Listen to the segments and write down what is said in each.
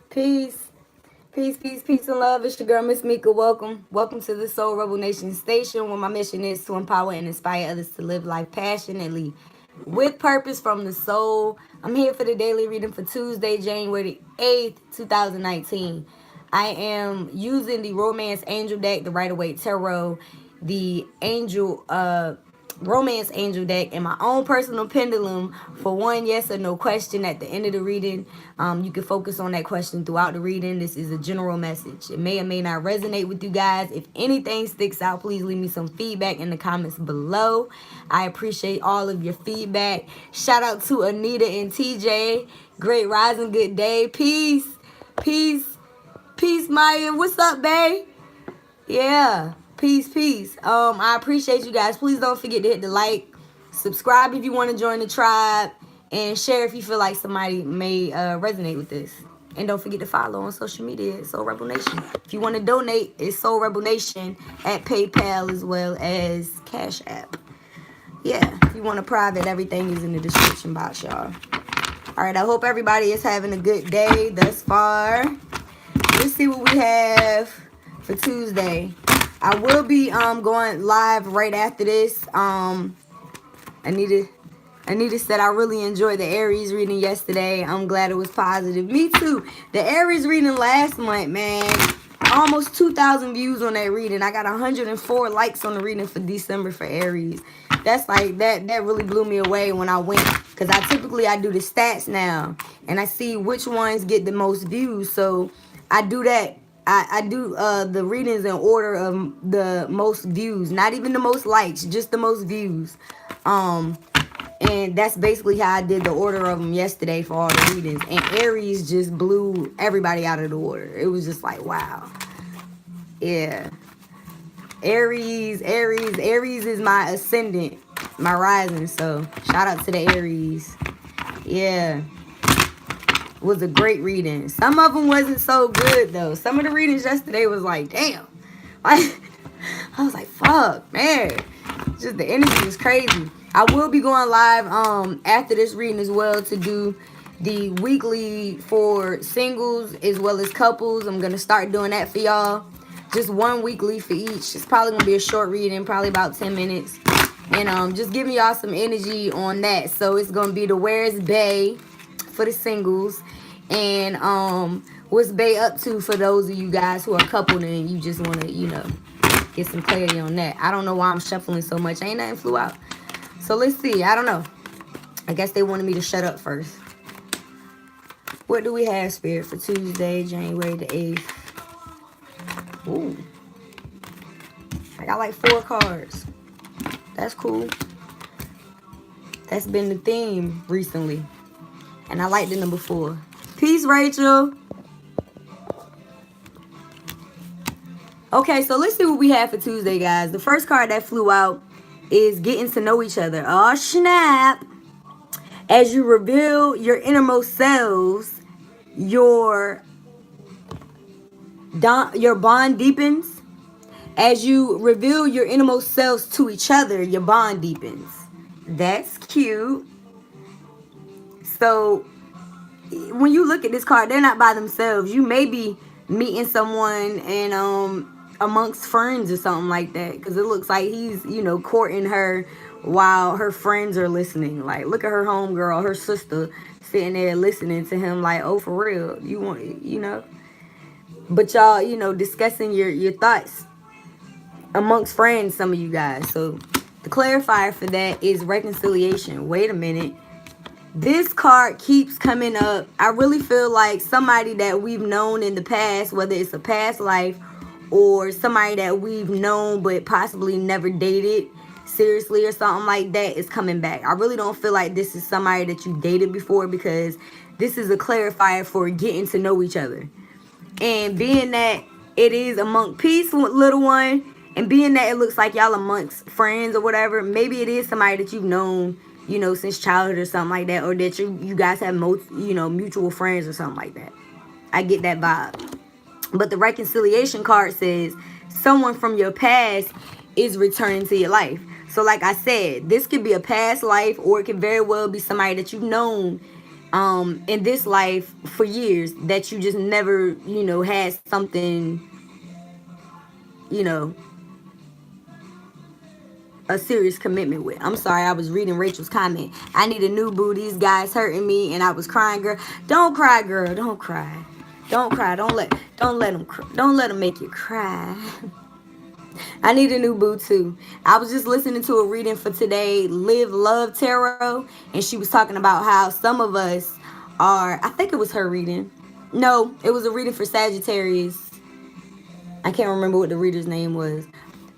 Peace. Peace, peace, peace, and love. It's your girl, Miss Mika. Welcome. Welcome to the Soul Rebel Nation station, where my mission is to empower and inspire others to live life passionately with purpose from the soul. I'm here for the daily reading for Tuesday, January 8th, 2019. I am using the Romance Angel deck, the Rider Waite Tarot, the Angel Romance Angel deck, and my own personal pendulum for one yes or no question at the end of the reading. You can focus on that question throughout the reading. This is a general message. It may or may not resonate with you guys. If anything sticks out, please leave me some feedback in the comments below. I appreciate all of your feedback. Shout out to Anita and TJ. Great rising, good day. Peace, peace, peace, Maya. What's up, babe? Yeah. Peace, peace. I appreciate you guys. Please don't forget to hit the like, subscribe if you want to join the tribe, and share if you feel like somebody may resonate with this. And don't forget to follow on social media, Soul Rebel Nation. If you want to donate, it's Soul Rebel Nation at PayPal as well as Cash App. Yeah, if you want a private, everything is in the description box, y'all. All right, I hope everybody is having a good day thus far. Let's see what we have for Tuesday. I will be going live right after this. Anita said I really enjoyed the Aries reading yesterday. I'm glad it was positive. Me too. The Aries reading last month, man. Almost 2,000 views on that reading. I got 104 likes on the reading for December for Aries. That's like that really blew me away when I went, because I do the stats now and I see which ones get the most views. So I do that. I do the readings in order of the most views, not even the most likes, just the most views. And that's basically how I did the order of them yesterday for all the readings. And Aries just blew everybody out of the order. It was just like, wow. Yeah. Aries is my ascendant, my rising. So shout out to the Aries. Yeah. Was a great reading. Some of them wasn't so good though. Some of the readings yesterday was like, damn. Like, I was like, fuck, man. Just the energy was crazy. I will be going live after this reading as well to do the weekly for singles as well as couples. I'm gonna start doing that for y'all. Just one weekly for each. It's probably gonna be a short reading, probably about 10 minutes. And just giving y'all some energy on that. So it's gonna be the Where's Bay for the singles, and what's Bay up to for those of you guys who are coupled and you just want to, get some clarity on that. I don't know why I'm shuffling so much. Ain't nothing flew out. So let's see. I don't know. I guess they wanted me to shut up first. What do we have, Spirit, for Tuesday, January the 8th? Ooh. I got like 4 cards. That's cool. That's been the theme recently. And I like the number 4. Peace, Rachel. Okay, so let's see what we have for Tuesday, guys. The first card that flew out is getting to know each other. Oh, snap. As you reveal your innermost selves, your bond deepens. As you reveal your innermost selves to each other, your bond deepens. That's cute. So when you look at this card, they're not by themselves. You may be meeting someone and amongst friends or something like that, because it looks like he's courting her while her friends are listening. Like, look at her homegirl, her sister, sitting there listening to him like, oh, for real, you want, but y'all discussing your thoughts amongst friends, some of you guys. So the clarifier for that is reconciliation. Wait a minute. This card keeps coming up. I really feel like somebody that we've known in the past, whether it's a past life or somebody that we've known but possibly never dated seriously or something like that, is coming back. I really don't feel like this is somebody that you dated before, because this is a clarifier for getting to know each other. And being that it is among peace, little one, and being that it looks like y'all amongst friends or whatever, maybe it is somebody that you've known since childhood or something like that, or that you guys have mutual friends or something like that. I get that vibe. But the reconciliation card says someone from your past is returning to your life. So like I said, this could be a past life, or it could very well be somebody that you've known in this life for years that you just never, had something, you know, a serious commitment with. I'm sorry, I was reading Rachel's comment. I need a new boo. These guys hurting me, and I was crying, girl. Don't cry, girl. Don't cry. Don't cry. Don't let them make you cry. I need a new boo too. I was just listening to a reading for today, Live Love Tarot, and she was talking about how some of us are, I think it was her reading. No, it was a reading for Sagittarius. I can't remember what the reader's name was.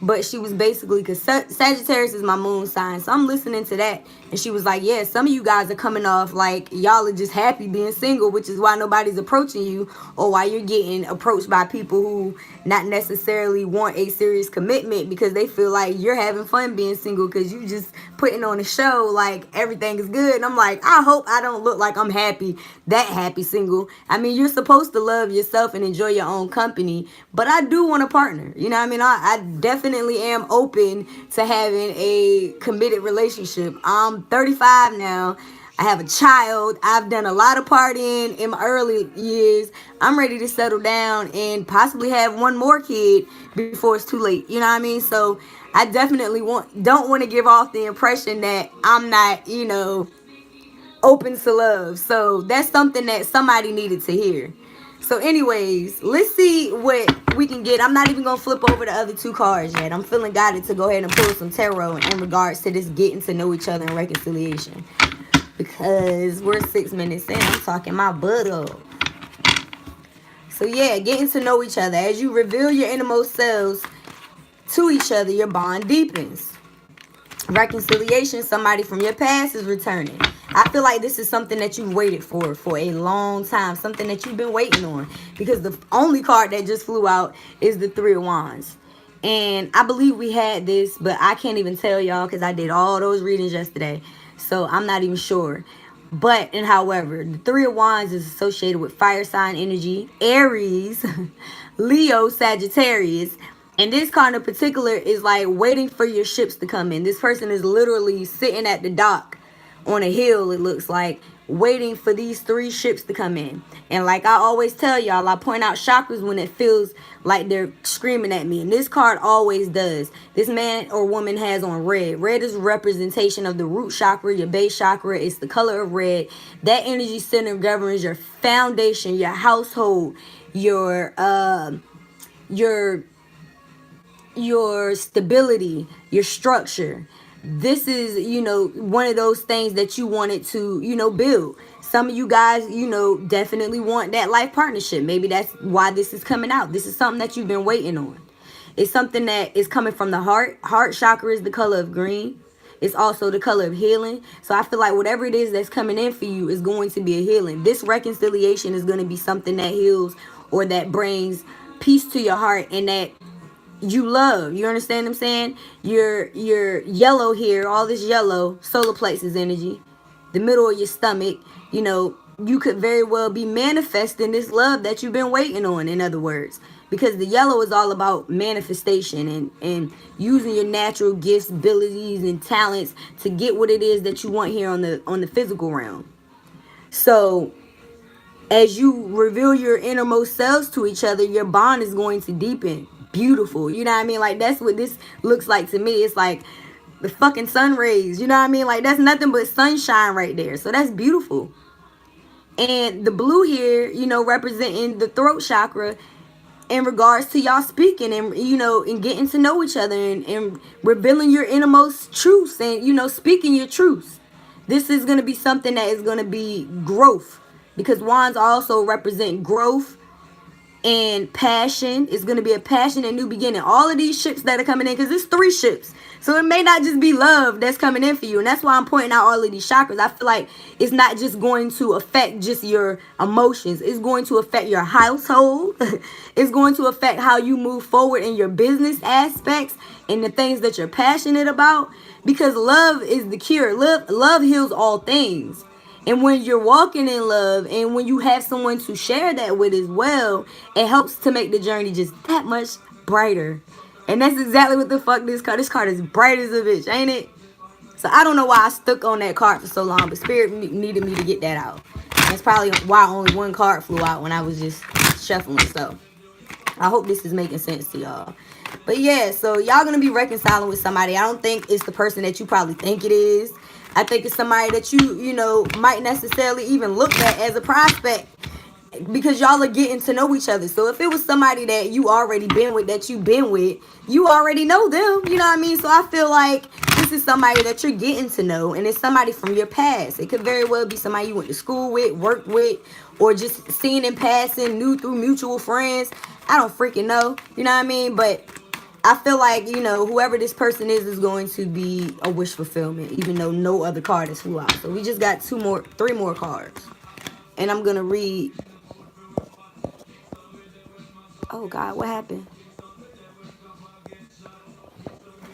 But she was basically, because Sagittarius is my moon sign, so I'm listening to that, and she was like, yeah, some of you guys are coming off like y'all are just happy being single, which is why nobody's approaching you, or why you're getting approached by people who not necessarily want a serious commitment, because they feel like you're having fun being single because you just putting on a show like everything is good. And I'm like, I hope I don't look like I'm that happy single. I mean, you're supposed to love yourself and enjoy your own company, but I do want a partner. You know what I mean? I definitely am open to having a committed relationship. I'm 35 now. I have a child. I've done a lot of partying in my early years. I'm ready to settle down and possibly have one more kid before it's too late. You know what I mean? So I definitely don't want to give off the impression that I'm not, open to love. So that's something that somebody needed to hear. So anyways, let's see what we can get. I'm not even going to flip over the other two cards yet. I'm feeling guided to go ahead and pull some tarot in regards to this getting to know each other and reconciliation. Because we're 6 minutes in. I'm talking my butt up. So yeah, getting to know each other. As you reveal your innermost selves to each other, your bond deepens. Reconciliation, somebody from your past is returning. I feel like this is something that you've waited for a long time. Something that you've been waiting on. Because the only card that just flew out is the Three of Wands. And I believe we had this, but I can't even tell y'all because I did all those readings yesterday. So I'm not even sure. But, and however, the Three of Wands is associated with fire sign energy, Aries, Leo, Sagittarius. And this card in particular is like waiting for your ships to come in. This person is literally sitting at the dock on a hill, it looks like, waiting for these 3 ships to come in. And like I always tell y'all, I point out chakras when it feels like they're screaming at me. And this card always does. This man or woman has on red. Red is a representation of the root chakra, your base chakra. It's the color of red. That energy center governs your foundation, your household, your stability, your structure. This is, one of those things that you wanted to, build. Some of you guys, definitely want that life partnership. Maybe that's why this is coming out. This is something that you've been waiting on. It's something that is coming from the heart. Heart chakra is the color of green. It's also the color of healing. So I feel like whatever it is that's coming in for you is going to be a healing. This reconciliation is going to be something that heals or that brings peace to your heart and that you love. You understand what I'm saying? Your yellow here, all this yellow, solar plexus energy, the middle of your stomach, you could very well be manifesting this love that you've been waiting on, in other words. Because the yellow is all about manifestation and using your natural gifts, abilities, and talents to get what it is that you want here on the physical realm. So as you reveal your innermost selves to each other, your bond is going to deepen. Beautiful. You know what I mean? Like, that's what this looks like to me. It's like the fucking sun rays. You know what I mean? Like, that's nothing but sunshine right there. So that's beautiful. And the blue here, representing the throat chakra in regards to y'all speaking and, and getting to know each other and revealing your innermost truths and, speaking your truths. This is going to be something that is going to be growth, because wands also represent growth and passion. Is going to be a passionate new beginning. All of these ships that are coming in, because it's 3 ships, so it may not just be love that's coming in for you. And that's why I'm pointing out all of these chakras. I feel like it's not just going to affect just your emotions. It's going to affect your household. It's going to affect how you move forward in your business aspects and the things that you're passionate about, because love is the cure. Love heals all things. And when you're walking in love and when you have someone to share that with as well, it helps to make the journey just that much brighter. And that's exactly what the fuck this card is bright as a bitch, ain't it? So I don't know why I stuck on that card for so long, but Spirit needed me to get that out. That's probably why only one card flew out when I was just shuffling. So I hope this is making sense to y'all. But yeah, so y'all gonna be reconciling with somebody. I don't think it's the person that you probably think it is. I think it's somebody that you know, might necessarily even look at as a prospect, because y'all are getting to know each other. So if it was somebody that you already been with, that you've been with, you already know them, you know what I mean? So I feel like this is somebody that you're getting to know, and it's somebody from your past. It could very well be somebody you went to school with, worked with, or just seen in passing, knew through mutual friends. I don't freaking know, you know what I mean? But I feel like, you know, whoever this person is going to be a wish fulfillment, even though no other card has flew out. So we just got three more cards. And I'm going to read. Oh, God, what happened?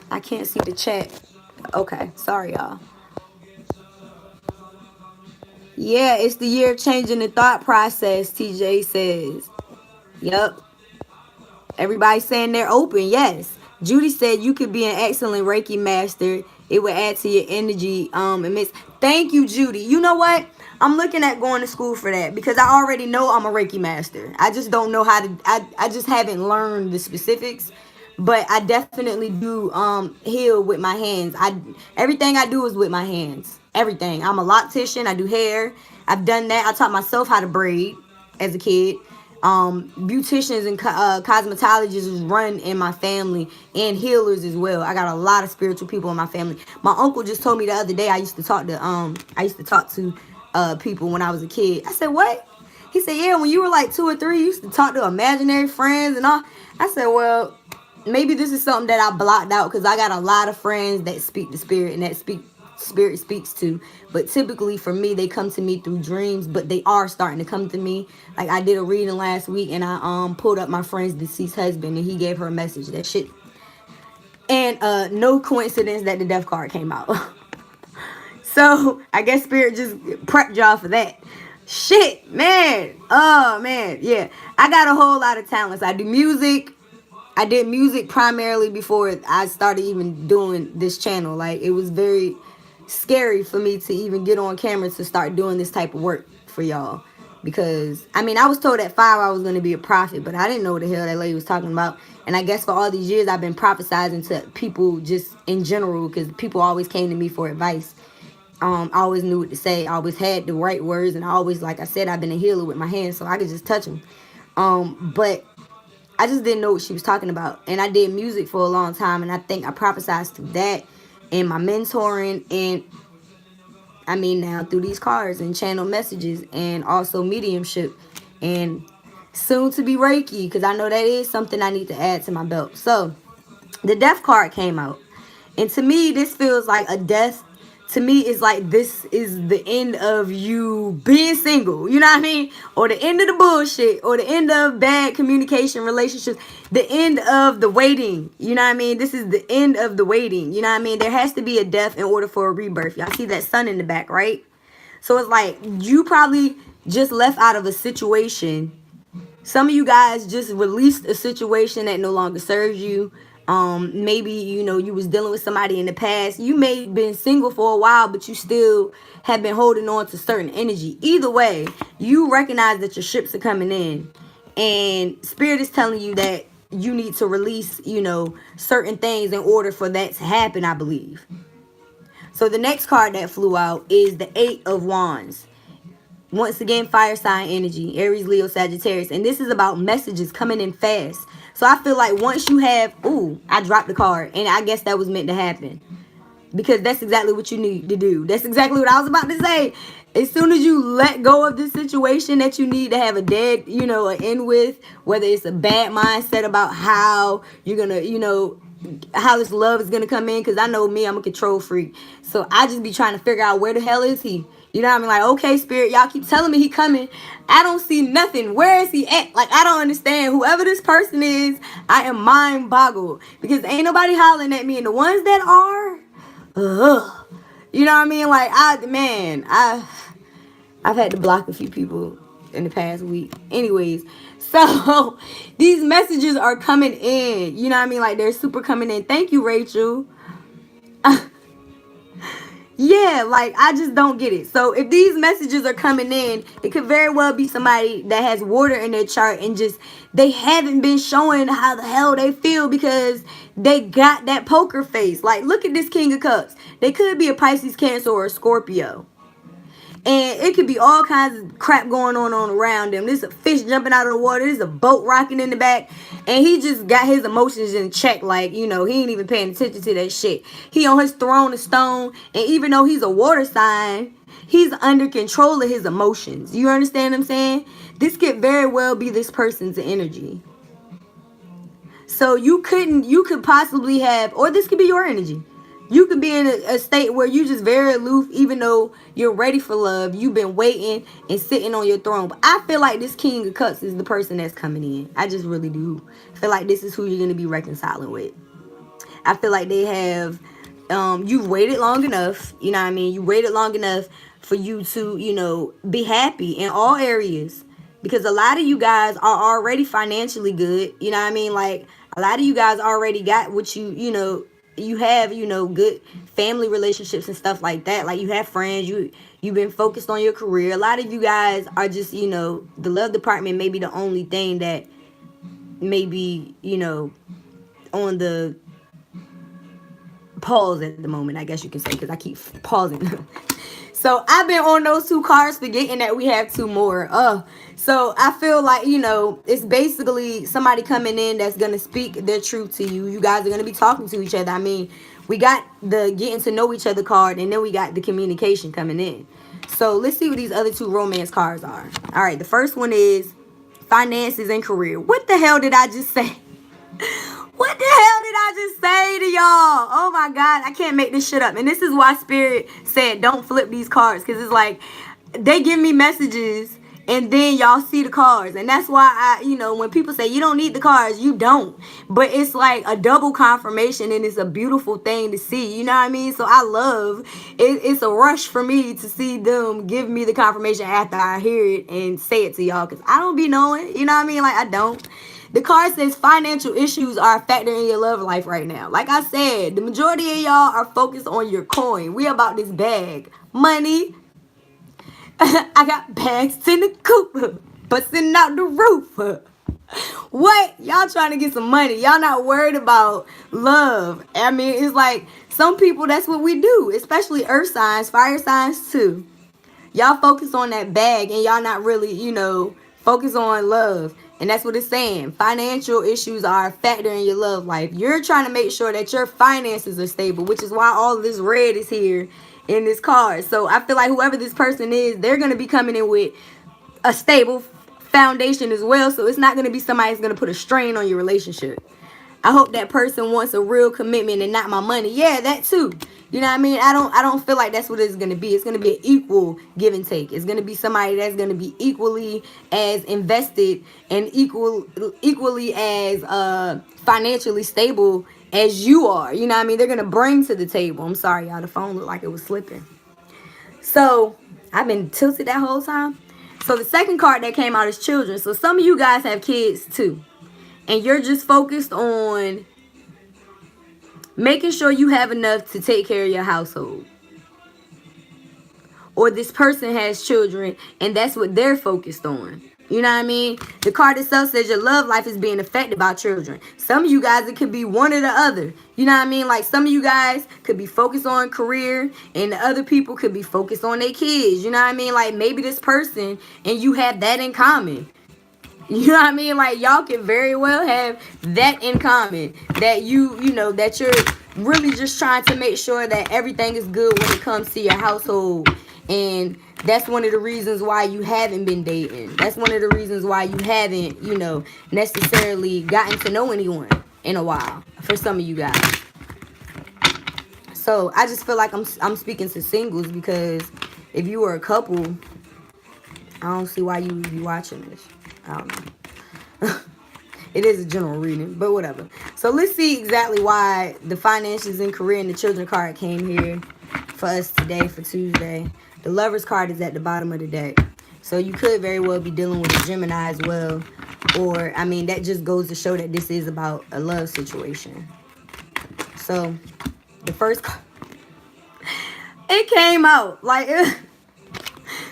I can't see the chat. Okay, sorry, y'all. Yeah, it's the year of changing the thought process, TJ says. Yep. Everybody's saying they're open, yes. Judy said you could be an excellent Reiki master. It would add to your energy. Thank you, Judy. You know what? I'm looking at going to school for that, because I already know I'm a Reiki master. I just don't know how to. I just haven't learned the specifics. But I definitely do heal with my hands. Everything I do is with my hands. Everything. I'm a loctician. I do hair. I've done that. I taught myself how to braid as a kid. Beauticians and cosmetologists run in my family, and healers as well. I got a lot of spiritual people in my family. My uncle just told me the other day I used to talk to people when I was a kid. I said, what? He said, yeah, when you were like 2 or 3, you used to talk to imaginary friends and all. I said, well, maybe this is something that I blocked out, because I got a lot of friends that speak the spirit and that spirit speaks to. But typically for me, they come to me through dreams, but they are starting to come to me. Like, I did a reading last week, and I pulled up my friend's deceased husband, and he gave her a message. That shit. And no coincidence that the death card came out. So I guess spirit just prepped y'all for that. Shit, man. Oh, man. Yeah. I got a whole lot of talents. I do music. I did music primarily before I started even doing this channel. Like, it was very scary for me to even get on camera to start doing this type of work for y'all. Because, I mean, I was told at 5 I was going to be a prophet, but I didn't know what the hell that lady was talking about. And I guess for all these years, I've been prophesizing to people just in general, because people always came to me for advice. I always knew what to say. I always had the right words, and I always, like I said, I've been a healer with my hands, so I could just touch them. But I just didn't know what she was talking about. And I did music for a long time, and I think I prophesized through that and my mentoring, and I mean now through these cards and channel messages, and also mediumship, and soon to be Reiki, because I know that is something I need to add to my belt. So the death card came out, and to me this feels like a death. To me, it's like this is the end of you being single, you know what I mean? Or the end of the bullshit, or the end of bad communication relationships, the end of the waiting, you know what I mean? This is the end of the waiting, you know what I mean? There has to be a death in order for a rebirth. Y'all see that sun in the back, right? So it's like you probably just left out of a situation. Some of you guys just released a situation that no longer serves you. Maybe, you know, you was dealing with somebody in the past. You may have been single for a while, but you still have been holding on to certain energy. Either way, you recognize that your ships are coming in, and spirit is telling you that you need to release, you know, certain things in order for that to happen, I believe. So the next card that flew out is the 8 of Wands. Once again, fire sign energy, Aries, Leo, Sagittarius. And this is about messages coming in fast. So I feel like once you have, ooh, I dropped the card. And I guess that was meant to happen. Because that's exactly what you need to do. That's exactly what I was about to say. As soon as you let go of this situation that you need to have a dead, you know, an end with, whether it's a bad mindset about how you're going to, you know, how this love is going to come in. Because I know me, I'm a control freak. So I just be trying to figure out, where the hell is he? You know what I mean? Like, okay, spirit, y'all keep telling me he coming. I don't see nothing. Where is he at? Like, I don't understand. Whoever this person is, I am mind boggled. Because ain't nobody hollering at me. And the ones that are, you know what I mean? Like, I've had to block a few people in the past week. Anyways, so these messages are coming in. You know what I mean? Like, they're super coming in. Thank you, Rachel. Yeah, like I just don't get it. So if these messages are coming in, it could very well be somebody that has water in their chart and just they haven't been showing how the hell they feel because they got that poker face. Like look at this King of Cups. They could be a Pisces, Cancer, or a Scorpio. And it could be all kinds of crap going on around him. There's a fish jumping out of the water. There's a boat rocking in the back. And he just got his emotions in check. Like, you know, he ain't even paying attention to that shit. He on his throne of stone. And even though he's a water sign, he's under control of his emotions. You understand what I'm saying? This could very well be this person's energy. So you could possibly have, or this could be your energy. You could be in a state where you just very aloof, even though you're ready for love. You've been waiting and sitting on your throne. But I feel like this King of Cups is the person that's coming in. I just really do. I feel like this is who you're going to be reconciling with. I feel like they have, you've waited long enough. You know what I mean? You waited long enough for you to, you know, be happy in all areas. Because a lot of you guys are already financially good. You know what I mean? Like, a lot of you guys already got what you know, you have, you know, good family relationships and stuff like that. Like, you have friends. You've been focused on your career. A lot of you guys are just, you know, the love department may be the only thing that maybe, you know, on the pause at the moment, I guess you can say, because I keep pausing. So I've been on those two cards forgetting that we have two more. So I feel like, you know, it's basically somebody coming in that's going to speak their truth to you. You guys are going to be talking to each other. I mean, we got the getting to know each other card, and then we got the communication coming in. So let's see what these other two romance cards are. All right, the first one is finances and career. What the hell did I just say? What the hell did I just say to y'all? Oh my God, I can't make this shit up. And this is why Spirit said don't flip these cards. Because it's like, they give me messages and then y'all see the cards. And that's why I, you know, when people say you don't need the cards, you don't. But it's like a double confirmation and it's a beautiful thing to see. You know what I mean? So I love, it's a rush for me to see them give me the confirmation after I hear it and say it to y'all. Because I don't be knowing, you know what I mean? Like, I don't. The card says financial issues are a factor in your love life right now. Like I said, the majority of y'all are focused on your coin. We about this bag. Money. I got bags in the coop. Busting out the roof. What? Y'all trying to get some money. Y'all not worried about love. I mean, it's like some people, that's what we do. Especially earth signs, fire signs too. Y'all focus on that bag and y'all not really, you know, focus on love. And that's what it's saying. Financial issues are a factor in your love life. You're trying to make sure that your finances are stable, which is why all of this red is here in this card. So I feel like whoever this person is, they're going to be coming in with a stable foundation as well. So it's not going to be somebody that's going to put a strain on your relationship. I hope that person wants a real commitment and not my money. Yeah, that too. You know what I mean? I don't feel like that's what it's going to be. It's going to be an equal give and take. It's going to be somebody that's going to be equally as invested and equally as financially stable as you are. You know what I mean? They're going to bring to the table. I'm sorry, y'all. The phone looked like it was slipping. So I've been tilted that whole time. So the second card that came out is children. So some of you guys have kids too. And you're just focused on making sure you have enough to take care of your household. Or this person has children and that's what they're focused on. You know what I mean? The card itself says your love life is being affected by children. Some of you guys, it could be one or the other. You know what I mean? Like some of you guys could be focused on career and the other people could be focused on their kids. You know what I mean? Like maybe this person and you have that in common. You know what I mean? Like y'all can very well have that in common. That you know, that you're really just trying to make sure that everything is good when it comes to your household. And that's one of the reasons why you haven't been dating. That's one of the reasons why you haven't, you know, necessarily gotten to know anyone in a while. For some of you guys. So I just feel like I'm speaking to singles because if you were a couple, I don't see why you would be watching this. I don't know. It is a general reading, but whatever. So let's see exactly why the finances and career and the children card came here for us today for Tuesday. The Lovers card is at the bottom of the deck. So you could very well be dealing with a Gemini as well. Or, I mean, that just goes to show that this is about a love situation. So, the first card. It came out. Like,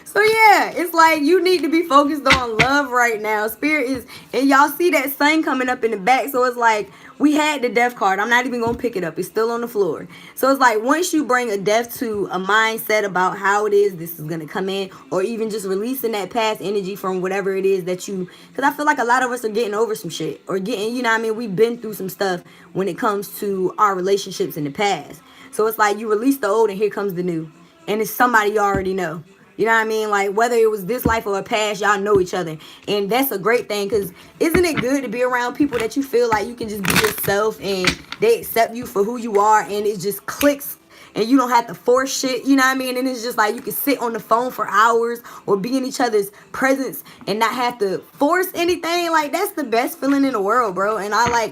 so yeah, it's like you need to be focused on love right now. Spirit is, and y'all see that sun coming up in the back. So it's like we had the death card. I'm not even gonna pick it up. It's still on the floor. So it's like once you bring a death to a mindset about how it is, this is gonna come in, or even just releasing that past energy from whatever it is that you. Because I feel like a lot of us are getting over some shit, or getting, you know what I mean. We've been through some stuff when it comes to our relationships in the past. So it's like you release the old, and here comes the new, and it's somebody you already know. You know what I mean? Like, whether it was this life or a past, y'all know each other. And that's a great thing, because isn't it good to be around people that you feel like you can just be yourself and they accept you for who you are, and it just clicks and you don't have to force shit, you know what I mean? And it's just like you can sit on the phone for hours or be in each other's presence and not have to force anything. Like, that's the best feeling in the world, bro. And I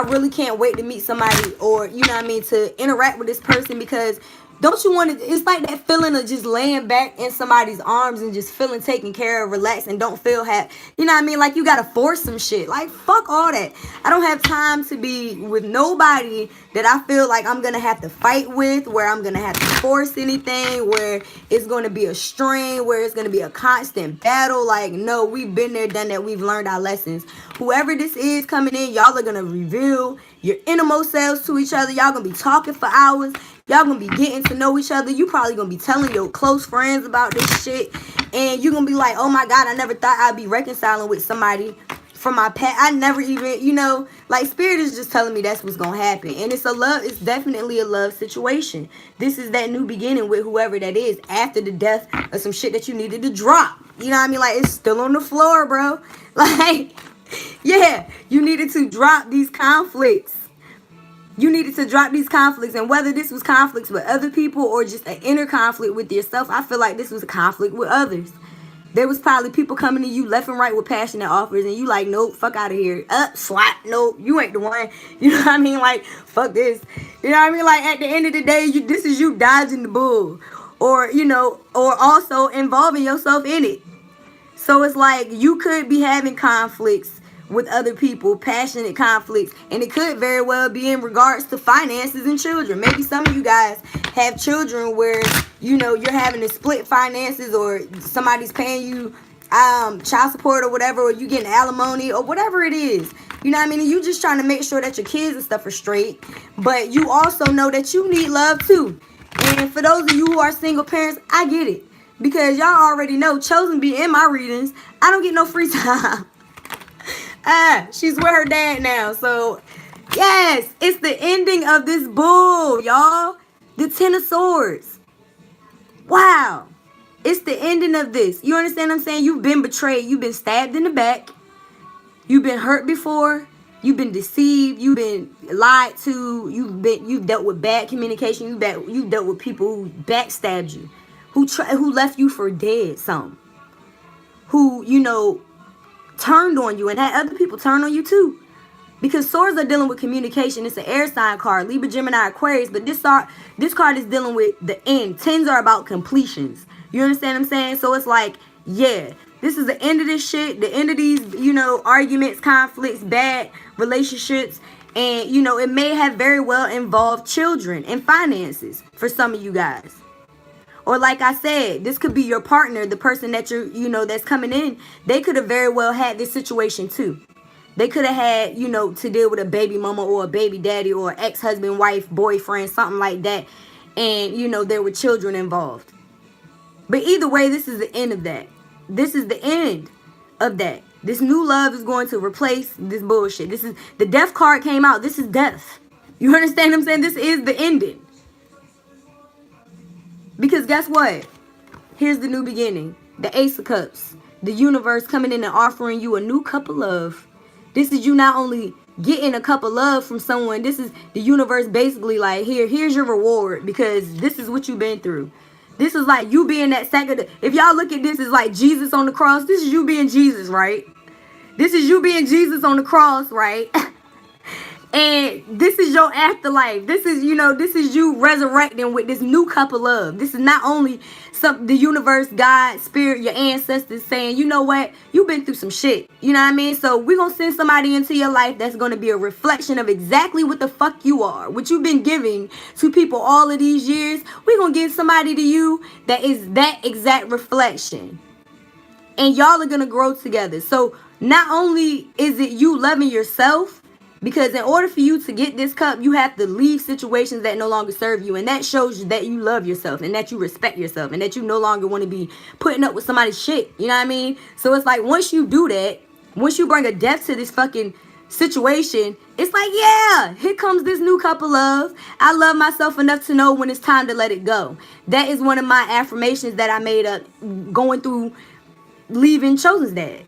really can't wait to meet somebody, or, you know what I mean, to interact with this person, because don't you want to, it's like that feeling of just laying back in somebody's arms and just feeling taken care of, relaxed, and don't feel you know what I mean? Like you got to force some shit. Like, fuck all that. I don't have time to be with nobody that I feel like I'm going to have to fight with, where I'm going to have to force anything, where it's going to be a strain, where it's going to be a constant battle. Like, no, we've been there, done that. We've learned our lessons. Whoever this is coming in, y'all are going to reveal your innermost selves to each other. Y'all going to be talking for hours. Y'all gonna be getting to know each other. You probably gonna be telling your close friends about this shit. And you're gonna be like, oh my God, I never thought I'd be reconciling with somebody from my past. I never even, you know, like Spirit is just telling me that's what's gonna happen. And it's definitely a love situation. This is that new beginning with whoever that is after the death of some shit that you needed to drop. You know what I mean? Like, it's still on the floor, bro. Like, yeah, you needed to drop these conflicts. You needed to drop these conflicts, and whether this was conflicts with other people or just an inner conflict with yourself, I feel like this was a conflict with others. There was probably people coming to you left and right with passionate offers, and you like, nope, fuck out of here. Swat, nope, you ain't the one. You know what I mean? Like, fuck this. You know what I mean? Like, at the end of the day, this is you dodging the bull, or, you know, or also involving yourself in it. So it's like you could be having conflicts with other people, passionate conflicts, and it could very well be in regards to finances and children. Maybe some of you guys have children where, you know, you're having to split finances, or somebody's paying you child support or whatever, or you getting alimony or whatever it is. You know what I mean? And you just trying to make sure that your kids and stuff are straight, but you also know that you need love too. And for those of you who are single parents, I get it, because y'all already know Chosen be in my readings. I don't get no free time. She's with her dad now. So, yes, it's the ending of this bull, y'all. The Ten of Swords. Wow. It's the ending of this. You understand what I'm saying? You've been betrayed. You've been stabbed in the back. You've been hurt before. You've been deceived. You've been lied to. You've dealt with bad communication. You've dealt with people who backstabbed you, who left you for dead. Some who, you know, turned on you and had other people turn on you too. Because swords are dealing with communication. It's an air sign card, Libra, Gemini, Aquarius. But this card is dealing with the end. Tens are about completions. You understand what I'm saying? So it's like, yeah, this is the end of this shit. The end of these, you know, arguments, conflicts, bad relationships. And, you know, it may have very well involved children and finances for some of you guys. Or like I said, this could be your partner, the person that that's coming in. They could have very well had this situation too. They could have had, you know, to deal with a baby mama or a baby daddy or ex-husband, wife, boyfriend, something like that. And, you know, there were children involved. But either way, this is the end of that. This is the end of that. This new love is going to replace this bullshit. This is, the death card came out. This is death. You understand what I'm saying? This is the ending. Because guess what? Here's the new beginning. The Ace of Cups. The universe coming in and offering you a new cup of love. This is you not only getting a cup of love from someone. This is the universe basically like, here's your reward. Because this is what you've been through. This is like you being that sacrifice. If y'all look at this as like Jesus on the cross, this is you being Jesus, right? This is you being Jesus on the cross, right? And this is your afterlife. This is, you know, this is you resurrecting with this new cup of love. This is not only the universe, God, spirit, your ancestors saying, you know what, you've been through some shit. You know what I mean? So we're going to send somebody into your life that's going to be a reflection of exactly what the fuck you are. What you've been giving to people all of these years. We're going to give somebody to you that is that exact reflection. And y'all are going to grow together. So not only is it you loving yourself, because in order for you to get this cup, you have to leave situations that no longer serve you. And that shows you that you love yourself and that you respect yourself and that you no longer want to be putting up with somebody's shit. You know what I mean? So it's like, once you do that, once you bring a depth to this fucking situation, it's like, yeah, here comes this new cup of love. I love myself enough to know when it's time to let it go. That is one of my affirmations that I made up going through leaving Chosen's dad.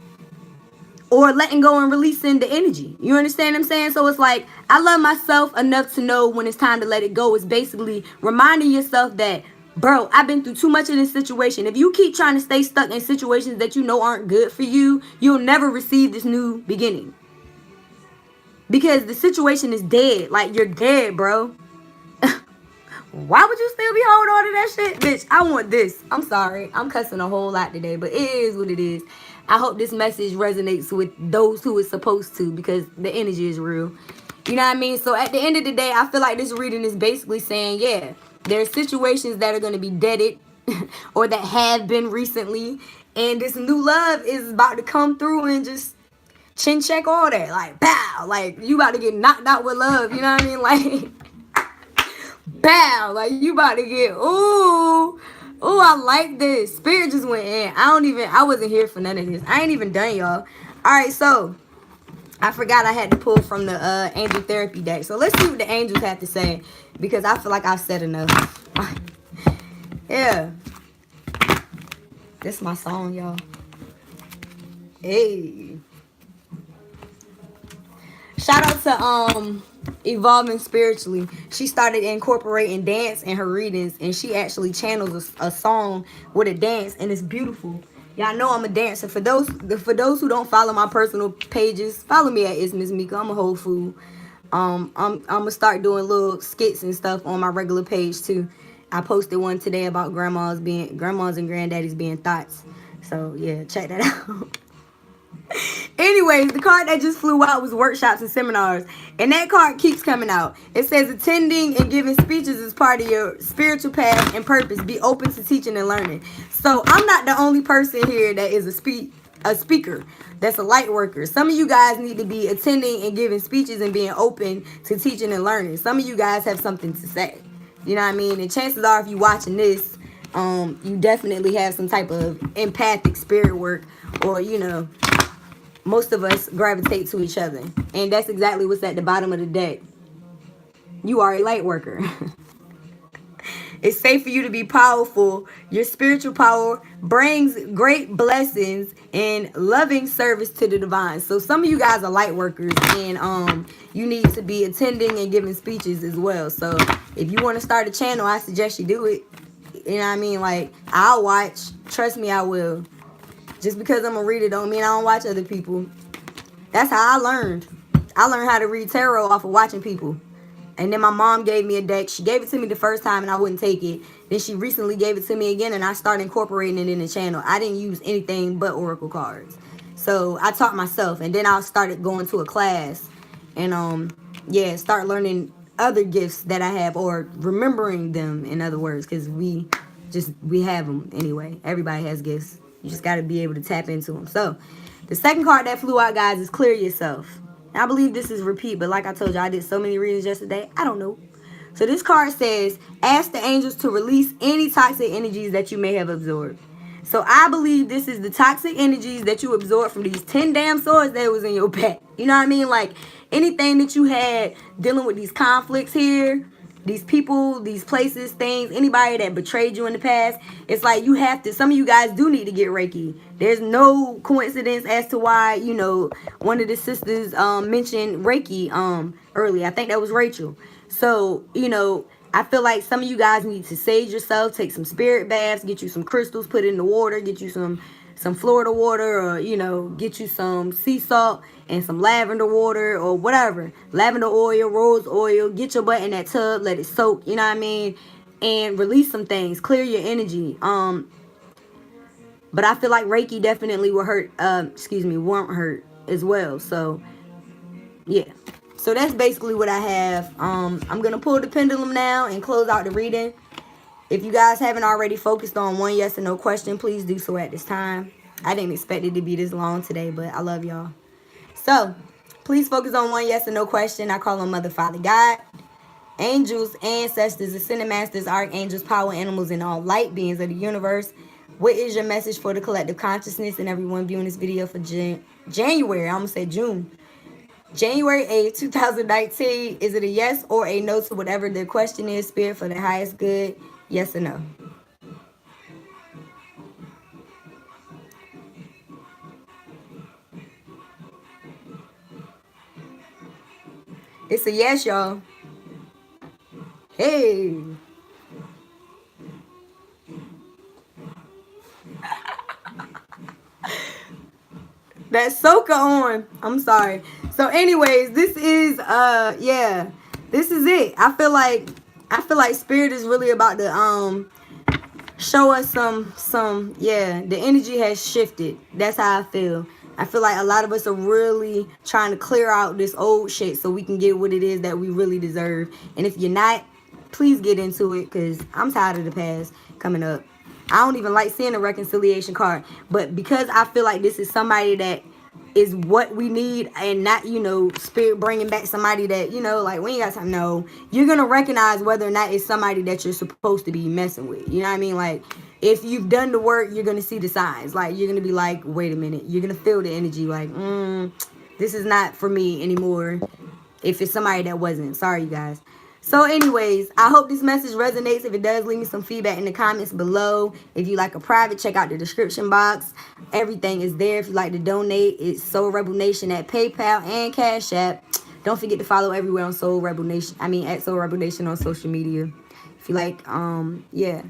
Or letting go and releasing the energy. You understand what I'm saying? So it's like, I love myself enough to know when it's time to let it go. It's basically reminding yourself that, bro, I've been through too much in this situation. If you keep trying to stay stuck in situations that you know aren't good for you, you'll never receive this new beginning. Because the situation is dead. Like, you're dead, bro. Why would you still be holding on to that shit? Bitch, I want this. I'm sorry. I'm cussing a whole lot today, but it is what it is. I hope this message resonates with those who it's supposed to, because the energy is real. You know what I mean? So at the end of the day, I feel like this reading is basically saying, yeah, there are situations that are going to be deaded or that have been recently. And this new love is about to come through and just chin check all that. Like, pow. Like, you about to get knocked out with love. You know what I mean? Like, bow, like you about to get, ooh, I like this. Spirit just went in. I wasn't here for none of this. I ain't even done, y'all. All right, so I forgot I had to pull from the angel therapy deck. So let's see what the angels have to say, because I feel like I've said enough. Yeah, this is my song, y'all. Hey, shout out to Evolving Spiritually. She started incorporating dance in her readings, and she actually channels a song with a dance, and it's beautiful. Y'all know I'm a dancer. For those who don't follow my personal pages, follow me at It's Miss Mika. I'm a whole fool. I'm gonna start doing little skits and stuff on my regular page too. I posted one today about grandmas and granddaddies being thoughts. So yeah, check that out. Anyways, the card that just flew out was workshops and seminars. And that card keeps coming out. It says attending and giving speeches is part of your spiritual path and purpose. Be open to teaching and learning. So I'm not the only person here that is a speaker. That's a light worker. Some of you guys need to be attending and giving speeches and being open to teaching and learning. Some of you guys have something to say. You know what I mean? And chances are, if you're watching this, you definitely have some type of empathic spirit work, or, you know, most of us gravitate to each other. And that's exactly what's at the bottom of the deck. You are a light worker. It's safe for you to be powerful. Your spiritual power brings great blessings and loving service to the divine. So some of you guys are light workers, and you need to be attending and giving speeches as well. So if you want to start a channel, I suggest you do it. You know what I mean? Like, I'll watch. Trust me, I will. Just because I'm a reader don't mean I don't watch other people. That's how I learned. I learned how to read tarot off of watching people. And then my mom gave me a deck. She gave it to me the first time and I wouldn't take it. Then she recently gave it to me again, and I started incorporating it in the channel. I didn't use anything but oracle cards. So I taught myself, and then I started going to a class and yeah, start learning other gifts that I have, or remembering them, in other words, because we have them anyway. Everybody has gifts. You just got to be able to tap into them. So the second card that flew out, guys, is clear yourself. And I believe this is repeat, but like I told you, I did so many readings yesterday. I don't know. So this card says, ask the angels to release any toxic energies that you may have absorbed. So I believe this is the toxic energies that you absorbed from these 10 damn swords that was in your pack. You know what I mean? Like, anything that you had dealing with these conflicts here, these people, these places, things, anybody that betrayed you in the past, it's like you have to, some of you guys do need to get Reiki. There's no coincidence as to why, you know, one of the sisters mentioned Reiki earlier. I think that was Rachel. So, you know, I feel like some of you guys need to sage yourself, take some spirit baths, get you some crystals, put it in the water, get you some some Florida water, or, you know, get you some sea salt and some lavender water or whatever. Lavender oil, rose oil. Get your butt in that tub, let it soak, you know what I mean? And release some things. Clear your energy. But I feel like Reiki definitely will hurt, won't hurt as well. So, yeah. So that's basically what I have. I'm going to pull the pendulum now and close out the reading. If you guys haven't already focused on one yes or no question, please do so at this time. I didn't expect it to be this long today, but I love y'all. So, please focus on one yes or no question. I call on Mother, Father, God, angels, ancestors, ascended masters, archangels, power animals, and all light beings of the universe. What is your message for the collective consciousness and everyone viewing this video for January? I almost said June. January 8th, 2019. Is it a yes or a no to whatever the question is? Spirit, for the highest good? Yes or no? It's a yes, y'all. Hey. That's Soka on. I'm sorry. So anyways, this is yeah. This is it. I feel like Spirit is really about to show us some yeah, the energy has shifted. That's how I feel. I feel like a lot of us are really trying to clear out this old shit so we can get what it is that we really deserve. And if you're not, please get into it, because I'm tired of the past coming up. I don't even like seeing a reconciliation card. But because I feel like this is somebody that is what we need, and not, you know, Spirit bringing back somebody that, you know, like, we ain't got time. No, you're going to recognize whether or not it's somebody that you're supposed to be messing with. You know what I mean? Like, if you've done the work, you're going to see the signs. Like, you're going to be like, wait a minute. You're going to feel the energy like, this is not for me anymore. If it's somebody that wasn't. Sorry, you guys. So anyways, I hope this message resonates. If it does, leave me some feedback in the comments below. If you like a private, check out the description box. Everything is there. If you like to donate, it's SoulRebelNation at PayPal and Cash App. Don't forget to follow everywhere on SoulRebelNation. At SoulRebelNation on social media. If you like, yeah.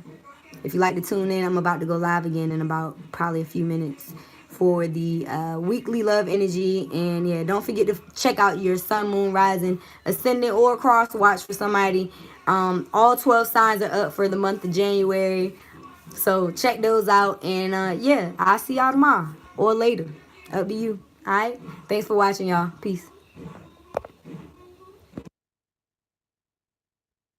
If you like to tune in, I'm about to go live again in about probably a few minutes for the weekly love energy. And yeah, don't forget to check out your sun, moon, rising, ascendant, or cross watch for somebody. All 12 signs are up for the month of January, so check those out. And yeah, I'll see y'all tomorrow or later, up to you. All right, thanks for watching, y'all. Peace.